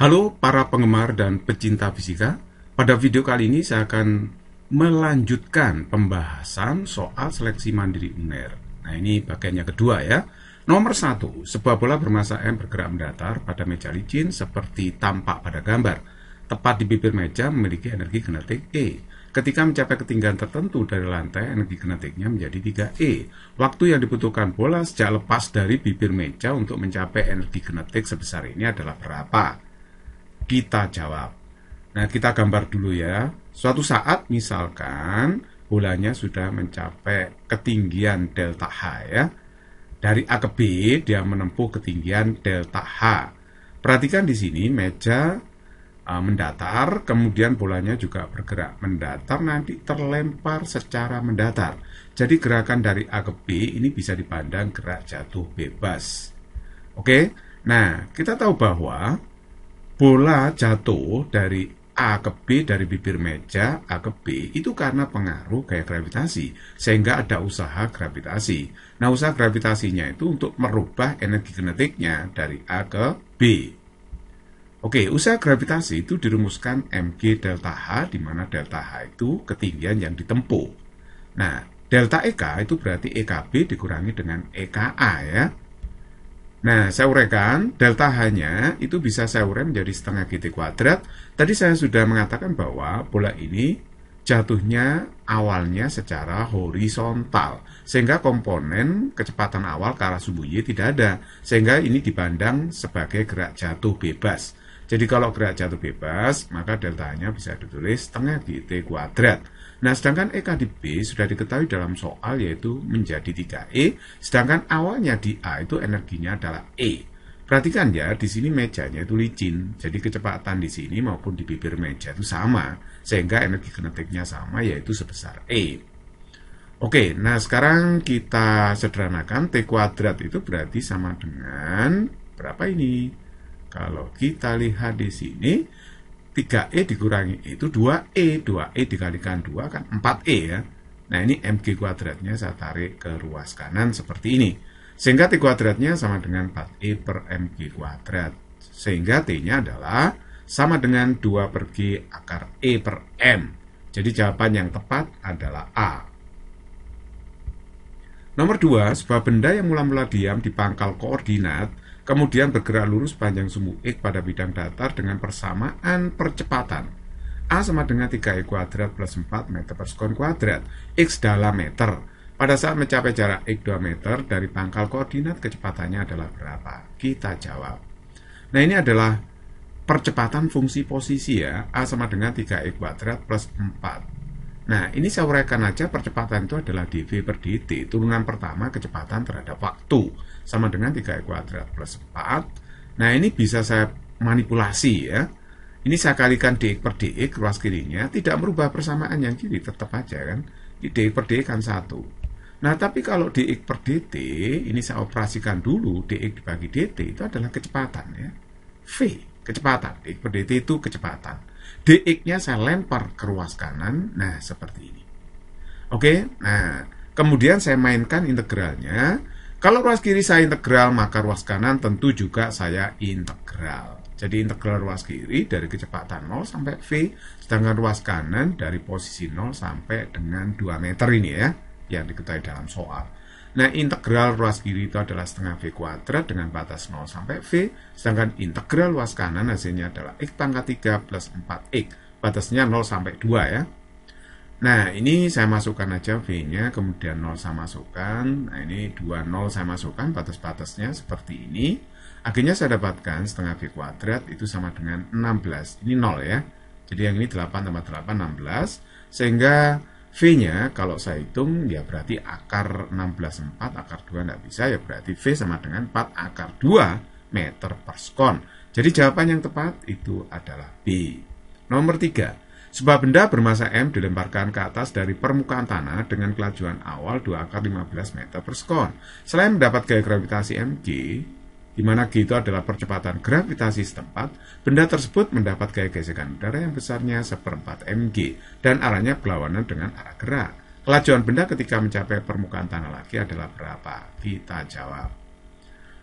Halo para penggemar dan pecinta fisika. Pada video kali ini saya akan melanjutkan pembahasan soal seleksi mandiri UNER. Nah, ini bagiannya kedua ya. Nomor 1, sebuah bola bermassa M bergerak mendatar pada meja licin seperti tampak pada gambar. Tepat di bibir meja memiliki energi kinetik E. Ketika mencapai ketinggian tertentu dari lantai, energi kinetiknya menjadi 3E. Waktu yang dibutuhkan bola sejak lepas dari bibir meja untuk mencapai energi kinetik sebesar ini adalah berapa? Kita jawab. Nah, kita gambar dulu ya. Suatu saat misalkan bolanya sudah mencapai ketinggian delta H ya. Dari A ke B dia menempuh ketinggian delta H. Perhatikan di sini meja mendatar, kemudian bolanya juga bergerak mendatar, nanti terlempar secara mendatar. Jadi gerakan dari A ke B ini bisa dipandang gerak jatuh bebas. Oke, nah kita tahu bahwa bola jatuh dari A ke B, dari bibir meja A ke B itu karena pengaruh gaya gravitasi, sehingga ada usaha gravitasi. Nah, usaha gravitasinya itu untuk merubah energi kinetiknya dari A ke B. Oke, usaha gravitasi itu dirumuskan mg delta H, di mana delta H itu ketinggian yang ditempuh. Nah, delta EK itu berarti EKB dikurangi dengan EKA ya. Nah, saya uraikan, delta H-nya itu bisa saya urai menjadi setengah GT kuadrat. Tadi saya sudah mengatakan bahwa bola ini jatuhnya awalnya secara horizontal, sehingga komponen kecepatan awal ke arah sumbu Y tidak ada, sehingga ini dipandang sebagai gerak jatuh bebas. Jadi kalau gerak jatuh bebas, maka delta-nya bisa ditulis setengah GT kuadrat. Nah, sedangkan EK di B sudah diketahui dalam soal, yaitu menjadi 3E, sedangkan awalnya di A itu energinya adalah E. Perhatikan ya, di sini mejanya itu licin, jadi kecepatan di sini maupun di bibir meja itu sama, sehingga energi kinetiknya sama, yaitu sebesar E. Oke, nah sekarang kita sederhanakan, T kuadrat itu berarti sama dengan berapa ini? Kalau kita lihat di sini, 3E dikurangi E itu 2E. 2E dikalikan 2 kan 4E ya. Nah, ini mg kuadratnya saya tarik ke ruas kanan seperti ini. Sehingga T kuadratnya sama dengan 4E per mg kuadrat. Sehingga T-nya adalah sama dengan 2 per G akar E per M. Jadi jawaban yang tepat adalah A. Nomor 2, sebuah benda yang mula-mula diam di pangkal koordinat, kemudian bergerak lurus panjang sumbu X pada bidang datar dengan persamaan percepatan. A sama dengan 3E kuadrat plus 4 meter per sekon kuadrat. X dalam meter. Pada saat mencapai jarak X 2 meter dari pangkal koordinat, kecepatannya adalah berapa? Kita jawab. Nah, ini adalah percepatan fungsi posisi ya. A sama dengan 3E kuadrat plus 4. Nah, ini saya uraikan aja, percepatan itu adalah dv per dt. Turunan pertama kecepatan terhadap waktu sama dengan 3E kuadrat plus 4. Nah, ini bisa saya manipulasi ya. Ini saya kalikan dx per dx, ruas kirinya tidak merubah persamaan yang kiri, tetap aja kan. Dx per dx kan 1. Nah, tapi kalau dx per dt, ini saya operasikan dulu, dx dibagi dt itu adalah kecepatan ya. V, kecepatan. Dx per dt itu kecepatan. dx-nya saya lempar ke ruas kanan, nah seperti ini. Oke, nah kemudian saya mainkan integralnya. Kalau ruas kiri saya integral, maka ruas kanan tentu juga saya integral. Jadi integral ruas kiri dari kecepatan 0 sampai V, sedangkan ruas kanan dari posisi 0 sampai dengan 2 meter ini ya, yang diketahui dalam soal. Nah, integral ruas kiri itu adalah setengah V kuadrat dengan batas 0 sampai V, sedangkan integral ruas kanan hasilnya adalah X pangkat 3 plus 4X, batasnya 0 sampai 2 ya. Nah, ini saya masukkan aja V-nya, kemudian 0 saya masukkan, nah ini 2, 0 saya masukkan, batas-batasnya seperti ini. Akhirnya saya dapatkan setengah V kuadrat itu sama dengan 16, ini 0 ya. Jadi yang ini 8 tambah 8, 16, sehingga V-nya kalau saya hitung ya berarti akar 16 4, akar 2 tidak bisa, ya berarti V sama dengan 4 akar 2 meter per sekon. Jadi jawaban yang tepat itu adalah B. Nomor 3, sebuah benda bermassa M dilemparkan ke atas dari permukaan tanah dengan kelajuan awal 2 akar 15 meter per sekon. Selain mendapat gaya gravitasi mg, di mana G itu adalah percepatan gravitasi setempat, benda tersebut mendapat gaya gesekan udara yang besarnya 1/4 mg dan arahnya berlawanan dengan arah gerak. Kelajuan benda ketika mencapai permukaan tanah lagi adalah berapa? Kita jawab.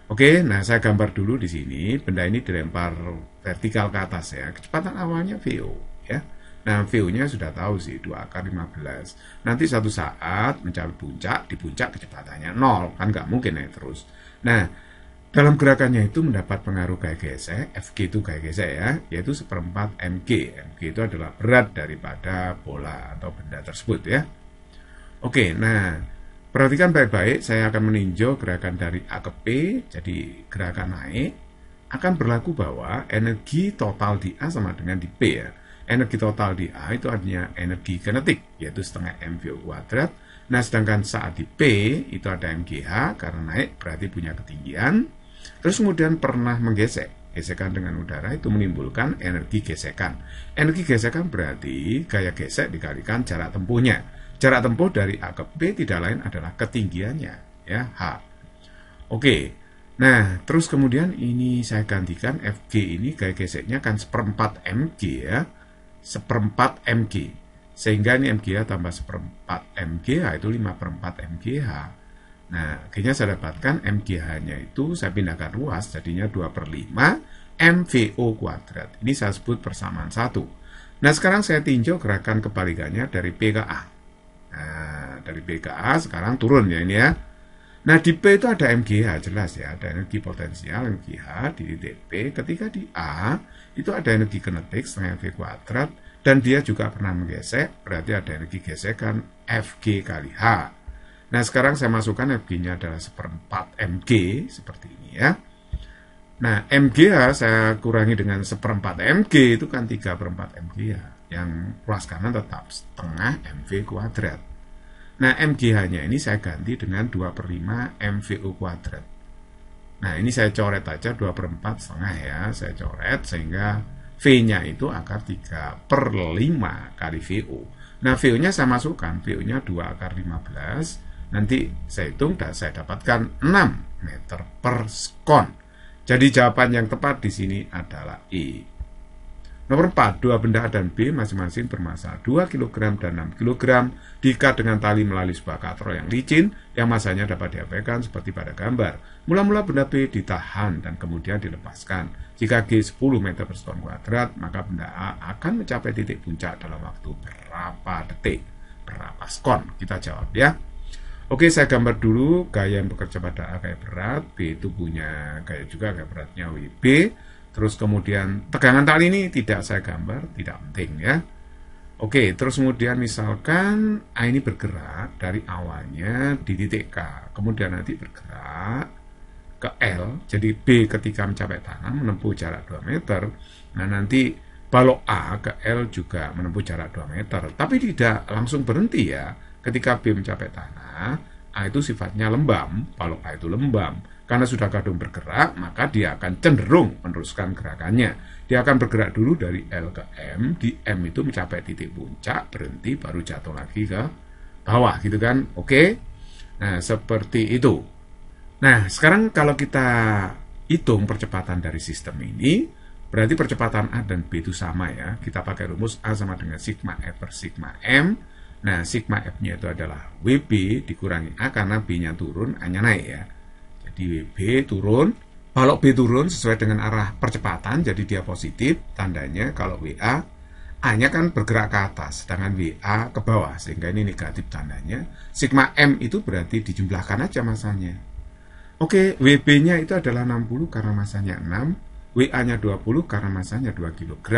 Oke, nah saya gambar dulu di sini. Benda ini dilempar vertikal ke atas ya. Kecepatan awalnya VO ya. Nah, VO-nya sudah tahu sih 2 akar 15. Nanti suatu saat mencapai puncak, di puncak kecepatannya 0. Kan nggak mungkin naik terus. Nah, dalam gerakannya itu mendapat pengaruh gaya gesek, Fg itu gaya gesek ya, yaitu 1/4 mg. Mg itu adalah berat daripada bola atau benda tersebut ya. Oke, nah perhatikan baik-baik, saya akan meninjau gerakan dari A ke P, jadi gerakan naik, akan berlaku bahwa energi total di A sama dengan di P ya. Energi total di A itu artinya energi kinetik, yaitu setengah mvo kuadrat. Nah, sedangkan saat di P itu ada mgh, karena naik berarti punya ketinggian. Terus kemudian pernah menggesek. Gesekan dengan udara itu menimbulkan energi gesekan. Energi gesekan berarti gaya gesek dikalikan jarak tempuhnya. Jarak tempuh dari A ke P tidak lain adalah ketinggiannya, ya, H. Oke, nah terus kemudian ini saya gantikan Fg ini gaya geseknya kan 1/4 mg ya, 1/4 mg. Sehingga ini mgh tambah 1/4 mgh itu 5/4 mgh. Nah, akhirnya saya dapatkan mgh-nya itu saya pindahkan ruas, jadinya 2/5 mvo kuadrat. Ini saya sebut persamaan 1. Nah, sekarang saya tinjau gerakan kebalikannya dari P ke A. Nah, dari B ke A sekarang turun ya ini ya. Nah, di P itu ada mgh, jelas ya, ada energi potensial mgh di titik P. Ketika di A itu ada energi kinetik setengah V kuadrat, dan dia juga pernah menggesek, berarti ada energi gesekan Fg kali H. Nah, sekarang saya masukkan Fg-nya adalah 1/4 mg, seperti ini ya. Nah, mgh saya kurangi dengan 1/4 mg, itu kan 3/4 mgh. Yang ruas kanan tetap setengah mv kuadrat. Nah, mgh-nya ini saya ganti dengan 2/5 mvo kuadrat. Nah, ini saya coret aja 2/4 setengah ya, saya coret sehingga V-nya itu akar 3/5 kali VO. Nah, VO-nya saya masukkan, VO-nya 2 akar 15. Nanti saya hitung dan saya dapatkan 6 meter per sekon. Jadi jawaban yang tepat di sini adalah E. Nomor 4, dua benda A dan B masing-masing bermassa 2 kg dan 6 kg diikat dengan tali melalui sebuah katrol yang licin yang masanya dapat diabaikan seperti pada gambar. Mula-mula benda B ditahan dan kemudian dilepaskan. Jika G 10 meter per sekon kuadrat, maka benda A akan mencapai titik puncak dalam waktu berapa detik? Berapa sekon? Kita jawab ya. Oke, saya gambar dulu gaya yang bekerja pada A gaya berat, B itu punya gaya juga gaya beratnya WB. Terus kemudian tegangan tali ini tidak saya gambar, tidak penting ya. Oke, terus kemudian misalkan A ini bergerak dari awalnya di titik K, kemudian nanti bergerak ke L, jadi B ketika mencapai tanah menempuh jarak 2 meter. Nah, nanti balok A ke L juga menempuh jarak 2 meter, tapi tidak langsung berhenti ya. Ketika B mencapai tanah, A itu sifatnya lembam, balok A itu lembam. Karena sudah kadung bergerak, maka dia akan cenderung meneruskan gerakannya. Dia akan bergerak dulu dari L ke M, di M itu mencapai titik puncak, berhenti, baru jatuh lagi ke bawah gitu kan. Oke, nah seperti itu. Nah, sekarang kalau kita hitung percepatan dari sistem ini, berarti percepatan A dan B itu sama ya. Kita pakai rumus A sama dengan sigma F per sigma M. Nah, sigma F-nya itu adalah WB dikurangi A karena B-nya turun, A-nya naik ya. Jadi WB turun, balok B turun sesuai dengan arah percepatan, jadi dia positif, tandanya kalau WA, A-nya kan bergerak ke atas, sedangkan WA ke bawah, sehingga ini negatif tandanya. Sigma M itu berarti dijumlahkan aja masanya. Oke, WB-nya itu adalah 60 karena masanya 6, WA-nya 20 karena masanya 2 kg,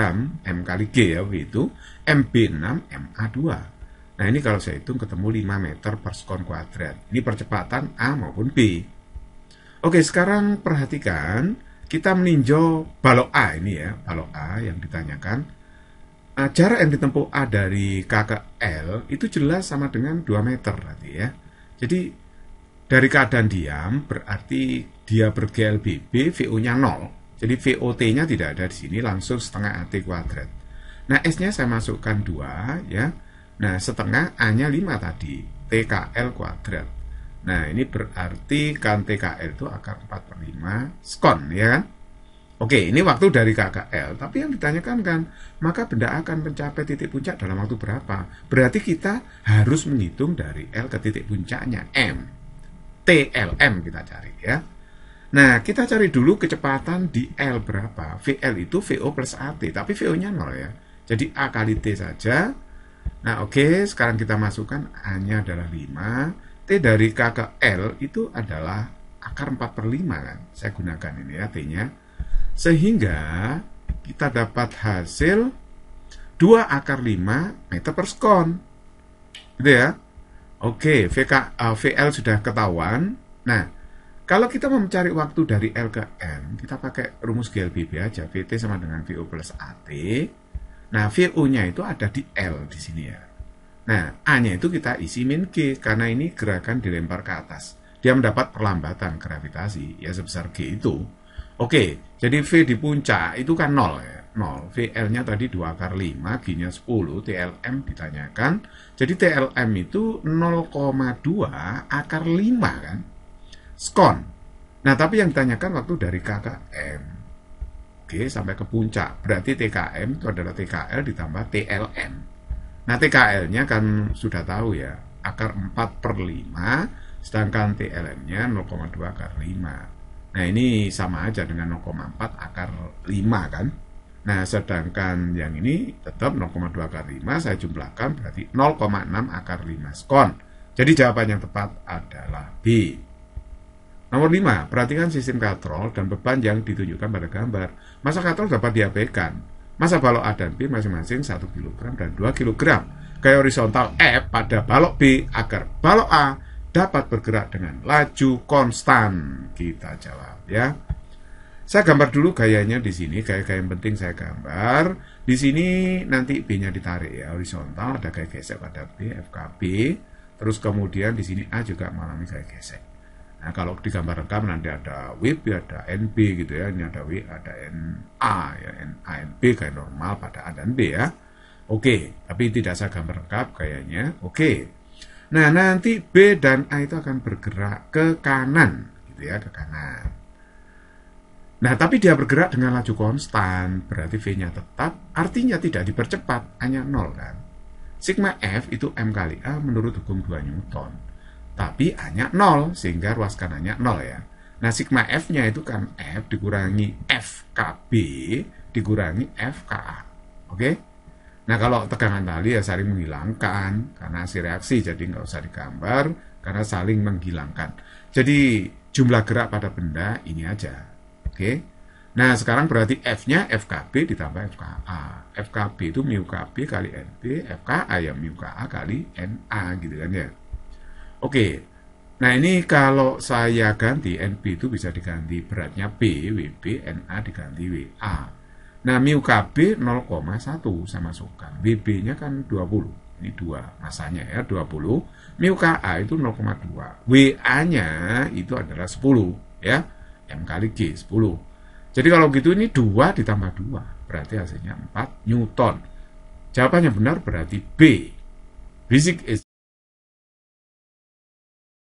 M kali G ya, W itu, MB 6, MA 2. Nah, ini kalau saya hitung ketemu 5 meter per sekon kuadrat. Ini percepatan A maupun B. Oke, sekarang perhatikan, kita meninjau balok A ini ya, balok A yang ditanyakan. Jarak yang ditempuh A dari K ke L itu jelas sama dengan 2 meter nanti ya. Jadi, dari keadaan diam berarti dia ber-GLBB, VO-nya 0. Jadi, VOT-nya tidak ada di sini, langsung setengah AT kuadrat. Nah, S-nya saya masukkan 2 ya. Nah, setengah A-nya 5 tadi, TKL kuadrat. Nah, ini berarti kan TKL itu akar 4/5 sekon, ya kan? Oke, ini waktu dari K ke L. Tapi yang ditanyakan kan, maka benda akan mencapai titik puncak dalam waktu berapa? Berarti kita harus menghitung dari L ke titik puncaknya, M. TLM kita cari, ya. Nah, kita cari dulu kecepatan di L berapa. VL itu VO plus AT, tapi VO-nya 0 ya. Jadi A kali T saja. Nah, oke, sekarang kita masukkan A-nya adalah 5. T dari K ke L itu adalah akar 4/5 kan. Saya gunakan ini ya T-nya. Sehingga kita dapat hasil 2 akar 5 meter per sekon. Gitu ya. Oke, VL sudah ketahuan. Nah, kalau kita mau mencari waktu dari L ke M, kita pakai rumus GLBB aja. VT sama dengan VO plus AT. Nah, VO-nya itu ada di L di sini ya. Nah, A-nya itu kita isi min G, karena ini gerakan dilempar ke atas. Dia mendapat perlambatan gravitasi, ya sebesar G itu. Oke, jadi V di puncak itu kan 0 ya. 0. VL-nya tadi 2 akar 5, G-nya 10, TLM ditanyakan. Jadi TLM itu 0,2 akar 5 kan. Skon. Nah, tapi yang ditanyakan waktu dari K ke M. Oke, sampai ke puncak. Berarti TKM itu adalah TKL ditambah TLM. Nah, TKL-nya kan sudah tahu ya. Akar 4/5, sedangkan TLM-nya 0,2 akar 5. Nah, ini sama aja dengan 0,4 akar 5 kan. Nah, sedangkan yang ini tetap 0,2 akar 5, saya jumlahkan berarti 0,6 akar 5 skon. Jadi jawaban yang tepat adalah B. Nomor 5, perhatikan sistem katrol dan beban yang ditunjukkan pada gambar. Massa katrol dapat diabaikan. Massa balok A dan B masing-masing 1 kg dan 2 kg. Gaya horizontal F pada balok B agar balok A dapat bergerak dengan laju konstan. Kita jawab ya. Saya gambar dulu gayanya di sini, gaya-gaya yang penting saya gambar. Di sini nanti B-nya ditarik ya, horizontal, ada gaya gesek pada B, FKB. Terus kemudian di sini A juga mengalami gaya gesek. Nah, kalau di gambar rekam nanti ada WB, ada NB gitu ya. Ini ada W, ada NA ya, NA, NB gaya normal pada A dan B ya. Oke, tapi tidak saya gambar rekam gayanya. Oke. Nah, nanti B dan A itu akan bergerak ke kanan gitu ya, ke kanan. Nah, tapi dia bergerak dengan laju konstan, berarti V-nya tetap, artinya tidak dipercepat, hanya 0 kan. Sigma F itu M kali A menurut hukum 2 Newton. Tapi A-nya 0, sehingga ruas kanannya 0 ya. Nah, sigma F-nya itu kan F dikurangi FKB dikurangi FKA. Oke? Nah, kalau tegangan tali ya saling menghilangkan, karena hasil reaksi, jadi nggak usah digambar, karena saling menghilangkan. Jadi, jumlah gerak pada benda ini aja. Oke? Nah, sekarang berarti F-nya FKB ditambah FKA. FKB itu mu KB kali NB, FKA ya mu KA kali NA gitu kan ya. Oke, nah ini kalau saya ganti NB itu bisa diganti beratnya B, WB, NA diganti WA. Nah, mu KB 0,1 saya masukkan. WB-nya kan 20. Ini 2 masanya ya, 20. Mu KA itu 0,2. WA-nya itu adalah 10 ya. M kali G 10. Jadi kalau gitu ini 2 ditambah 2. Berarti hasilnya 4 Newton. Jawabannya benar berarti B. Basic is